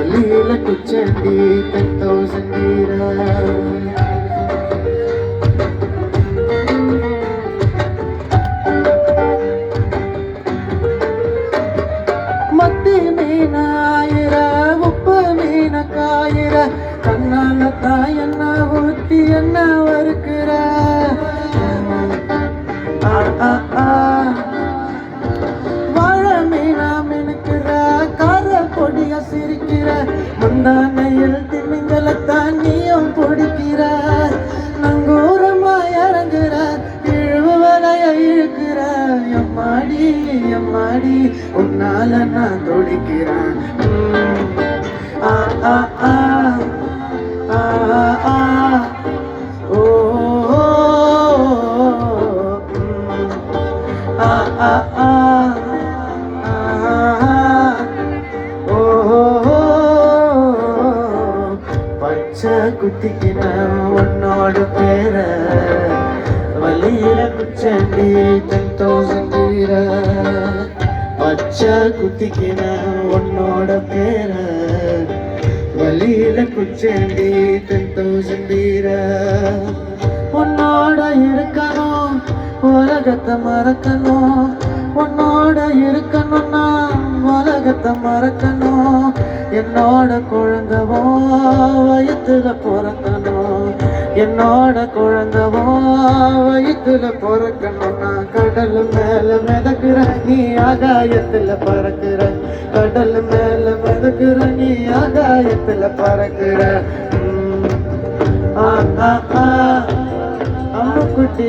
வழியில குச்சண்டி 10,000 வீரா. மத்தி மீனாயிர உப்பு மீன காயிர கண்ணால தாயண்ணா ஊத்தி என்ன வறுக்கிற வாழ மீனா மினுக்கிற கார பொடிய சிரிக்கிற முந்தானையில் திமிங்கலத்தான் நீயும் பிடிக்கிற நங்கூரமா இறங்குற இழுவலைய இழுக்கிற எம்மாடி எம்மாடி உன்னால நான் துடிக்கிறேன். ஆ ஆ ஆ ஆ ஆ ஓ ஆ ஆ ஆ பச்சை குத்திக்கின உன்னோட பேர வழியில குச்சண்டி 10,000 வீர. பச்சை குத்திக்கின உன்னோட பேர வழியில குச்சண்டி 10,000 வீர. உன்னோட இருக்கணும் உலகத்தை மறக்கணும், உன்னோட இருக்கணும்னா உலகத்தை மறக்கணும். என்னோட குழந்தவோ வயிற்றுல பிறக்கணும், என்னோட குழந்தவோ வயிற்றுல பிறக்கணும்னா கடல் மேல மிதக்குற நீ ஆகாயத்துல பறக்குற, கடல் மேல மிதக்குற நீ ஆகாயத்துல பறக்குற. ஆ ஆ ஆ அம்முக்குட்டி